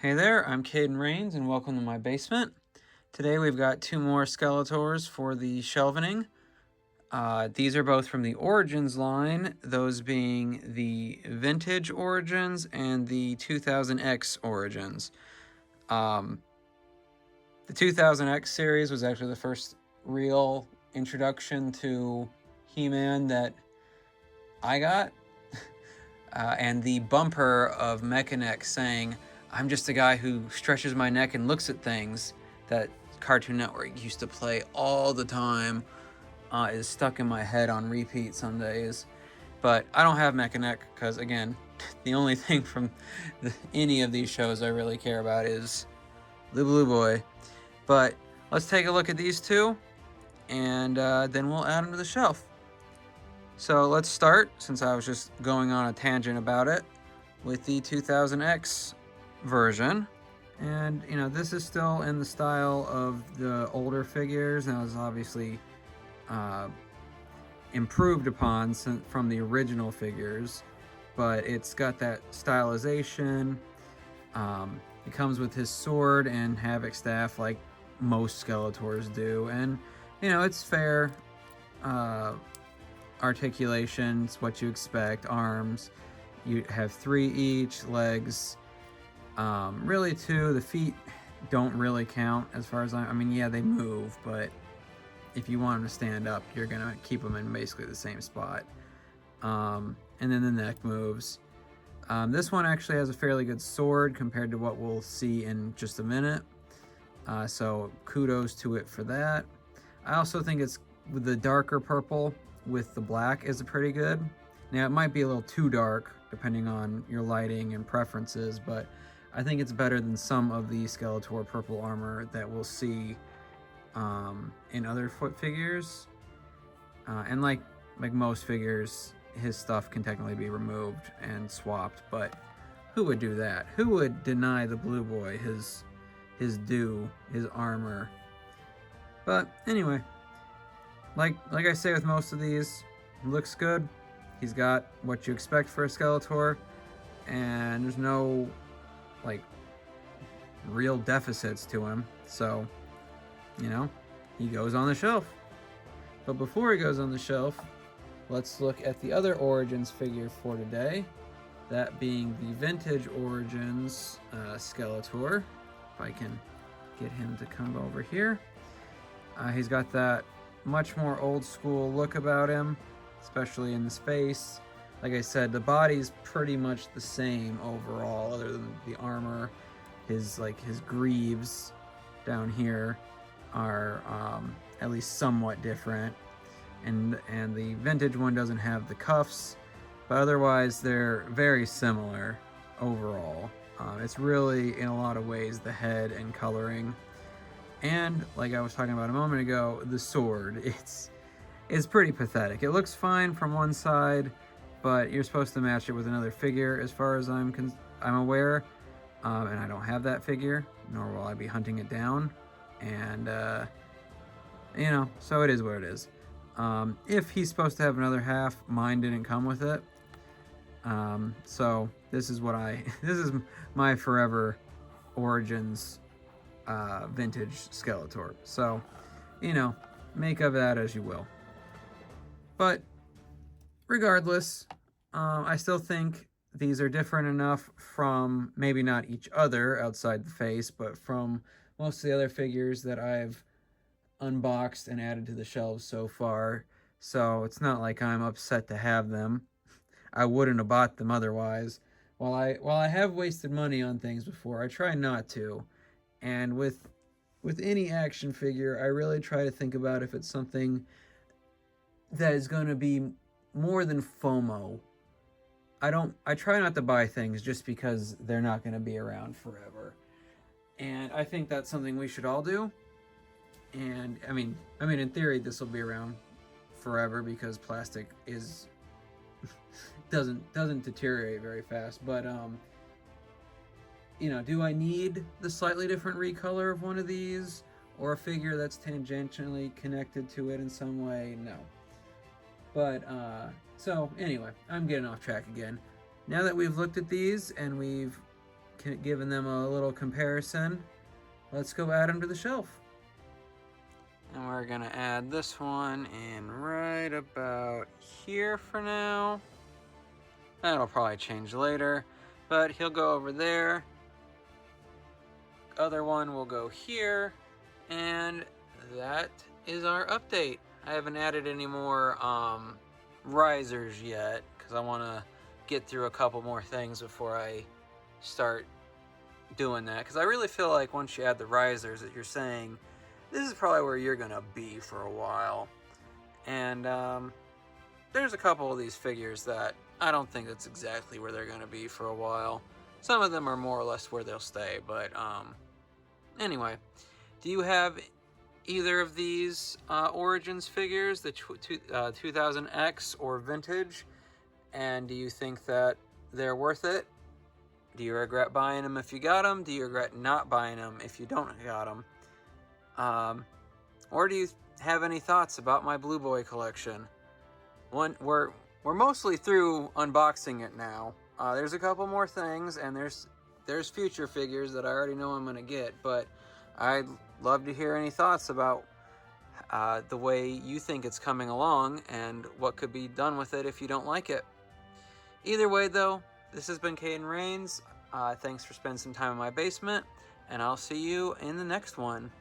Hey there, I'm Caden Rains and welcome to my basement. Today we've got two more Skeletors for the shelvening. These are both from the Origins line, those being the Vintage Origins and the 2000X Origins. The 2000X series was actually the first real introduction to He-Man that I got. And the bumper of Mechaneck saying, "I'm just a guy who stretches my neck and looks at things," that Cartoon Network used to play all the time, is stuck in my head on repeat some days. But I don't have Mechaneck because, again, the only thing from any of these shows I really care about is the Blue Boy. But let's take a look at these two, and then we'll add them to the shelf. So let's start, since I was just going on a tangent about it, with the 2000X version. And, this is still in the style of the older figures, and it was obviously improved upon from the original figures, but it's got that stylization. It comes with his sword and Havoc staff like most Skeletors do, and, it's fair articulation. It's what you expect. Arms, you have 3 each. Legs, really 2. The feet don't really count as far as I mean, yeah, they move, but if you want them to stand up, you're gonna keep them in basically the same spot. And then the neck moves. This one actually has a fairly good sword compared to what we'll see in just a minute. So kudos to it for that. I also think it's with the darker purple with the black is pretty good. Now, it might be a little too dark depending on your lighting and preferences, but I think it's better than some of the Skeletor purple armor that we'll see in other foot figures. And like most figures, his stuff can technically be removed and swapped, but who would do that? Who would deny the Blue Boy his due, his armor? But anyway, like I say with most of these, it looks good. He's got what you expect for a Skeletor, and there's no real deficits to him. So, he goes on the shelf. But before he goes on the shelf, let's look at the other Origins figure for today. That being the Vintage Origins Skeletor. If I can get him to come over here. He's got that much more old school look about him, especially in his face. Like I said, the body's pretty much the same overall, other than the armor. His greaves down here are at least somewhat different, and the vintage one doesn't have the cuffs, but otherwise they're very similar overall. It's really, in a lot of ways, the head and coloring. And like I was talking about a moment ago, the sword, it's pretty pathetic. It looks fine from one side, but you're supposed to match it with another figure as far as I'm aware. And I don't have that figure, nor will I be hunting it down. And, so it is what it is. If he's supposed to have another half, mine didn't come with it. So this is this is my forever Origins vintage Skeletor. So, make of that as you will. But regardless, I still think these are different enough from maybe not each other outside the face, but from most of the other figures that I've unboxed and added to the shelves so far. So it's not like I'm upset to have them. I wouldn't have bought them otherwise. While I have wasted money on things before, I try not to. And with any action figure, I really try to think about if it's something that is going to be more than FOMO. I try not to buy things just because they're not going to be around forever. And I think that's something we should all do. And I mean in theory this will be around forever because plastic doesn't deteriorate very fast, but do I need the slightly different recolor of one of these or a figure that's tangentially connected to it in some way? No. But so anyway, I'm getting off track again. Now that we've looked at these and we've giving them a little comparison, let's go add them to the shelf. And we're gonna add this one in right about here for now. That'll probably change later, but he'll go over there. Other one will go here, and that is our update. I haven't added any more risers yet because I want to get through a couple more things before I start doing that, because I really feel like once you add the risers that you're saying this is probably where you're gonna be for a while. And there's a couple of these figures that I don't think that's exactly where they're gonna be for a while. Some of them are more or less where they'll stay, but anyway, do you have either of these Origins figures, the 2000X or Vintage, and do you think that they're worth it? Do you regret buying them if you got them? Do you regret not buying them if you don't got them? Or do you have any thoughts about my Blue Boy collection? We're mostly through unboxing it now. There's a couple more things, and there's future figures that I already know I'm gonna get, but I'd love to hear any thoughts about the way you think it's coming along and what could be done with it if you don't like it. Either way, though, this has been Caden Rains. Thanks for spending some time in my basement, and I'll see you in the next one.